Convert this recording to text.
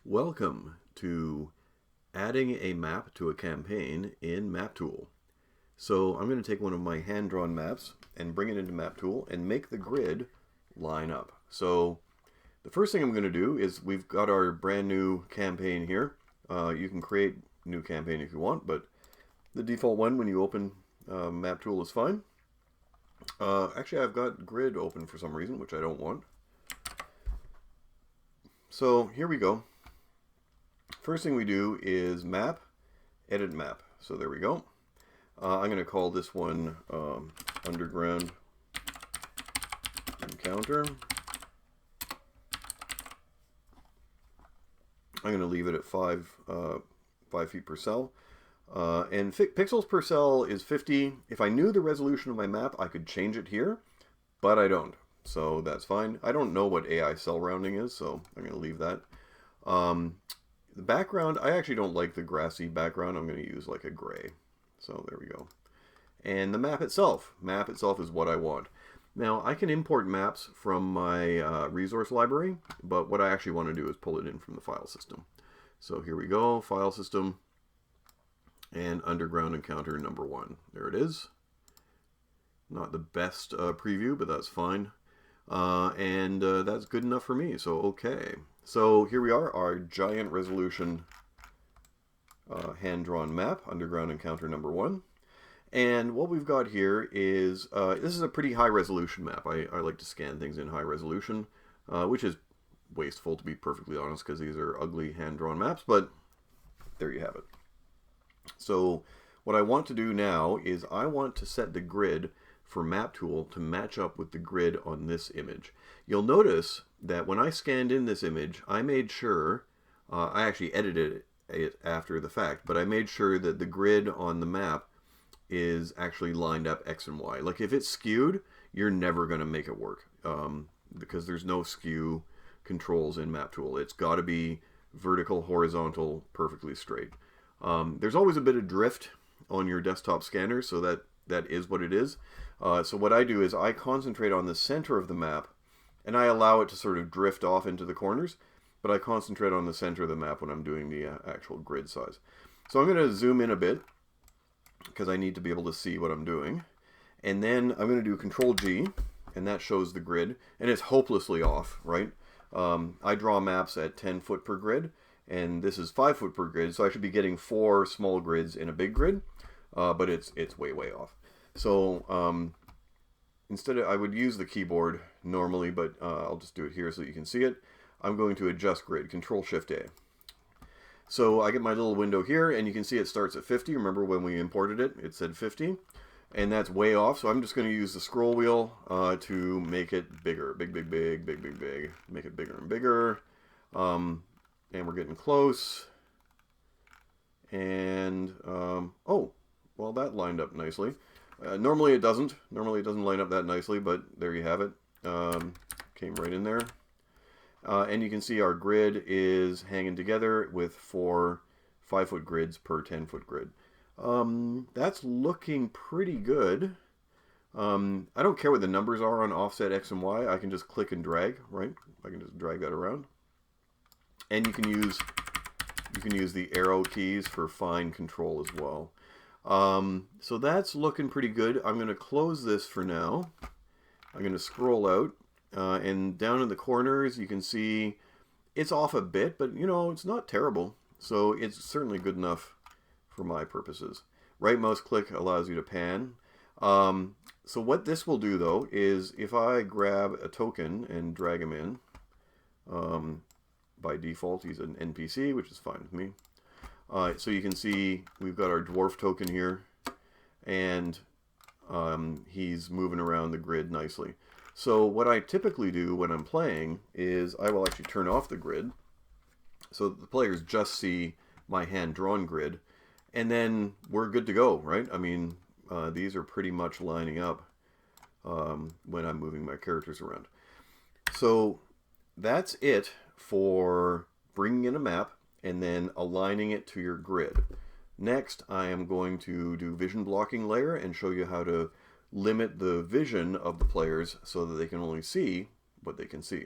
Welcome to adding a map to a campaign in MapTool. So I'm going to take one of my hand-drawn maps and bring it into MapTool and make the grid line up. So the first thing I'm going to do is we've got our brand new campaign here. You can create a new campaign if you want, but the default one when you open MapTool is fine. Actually, I've got grid open for some reason, which I don't want. So here we go. First thing we do is map, edit map. So there we go. I'm going to call this one underground encounter. I'm going to leave it at 5 feet per cell. And pixels per cell is 50. If I knew the resolution of my map, I could change it here, but I don't. So that's fine. I don't know what AI cell rounding is, so I'm going to leave that. The background, I actually don't like the grassy background. I'm going to use like a gray. So there we go. And the map itself is what I want. Now I can import maps from my resource library, but what I actually want to do is pull it in from the file system. So here we go, file system, and underground encounter number 1. There it is. Not the best preview, but that's fine. And that's good enough for me, so okay. So here we are, our giant resolution hand-drawn map, underground encounter number 1. And what we've got here is, this is a pretty high resolution map. I like to scan things in high resolution, which is wasteful to be perfectly honest, because these are ugly hand-drawn maps, but there you have it. So what I want to do now is I want to set the grid for MapTool to match up with the grid on this image. You'll notice that when I scanned in this image, I made sure, I actually edited it after the fact, but I made sure that the grid on the map is actually lined up X and Y. Like if it's skewed, you're never going to make it work because there's no skew controls in MapTool. It's got to be vertical, horizontal, perfectly straight. There's always a bit of drift on your desktop scanner, so that is what it is. So what I do is I concentrate on the center of the map, and I allow it to sort of drift off into the corners, but I concentrate on the center of the map when I'm doing the actual grid size. So I'm going to zoom in a bit, because I need to be able to see what I'm doing. And then I'm going to do Control G, and that shows the grid, and it's hopelessly off, right? I draw maps at 10 foot per grid, and this is 5 foot per grid, so I should be getting 4 small grids in a big grid, but it's way off. So instead I would use the keyboard normally, but I'll just do it here so that you can see it. I'm going to adjust grid, Control Shift A. So I get my little window here, and you can see it starts at 50. Remember when we imported it, it said 50, and that's way off. So I'm just going to use the scroll wheel to make it bigger, big, make it bigger and bigger. And we're getting close. And oh, well, that lined up nicely. Normally it doesn't. Normally it doesn't line up that nicely, but there you have it. Came right in there. And you can see our grid is hanging together with 4 5-foot grids per 10-foot grid. That's looking pretty good. I don't care what the numbers are on offset X and Y. I can just click and drag, right? I can just drag that around. And you can use the arrow keys for fine control as well. So that's looking pretty good. I'm going to close this for now. I'm going to scroll out. And down in the corners, you can see it's off a bit, but you know, it's not terrible. So it's certainly good enough for my purposes. Right mouse click allows you to pan. So what this will do though is if I grab a token and drag him in, by default he's an NPC, which is fine with me. So you can see we've got our dwarf token here, and he's moving around the grid nicely. So what I typically do when I'm playing is I will actually turn off the grid so that the players just see my hand-drawn grid, and then we're good to go, right? I mean, these are pretty much lining up when I'm moving my characters around. So that's it for bringing in a map and then aligning it to your grid. Next, I am going to do vision blocking layer and show you how to limit the vision of the players so that they can only see what they can see.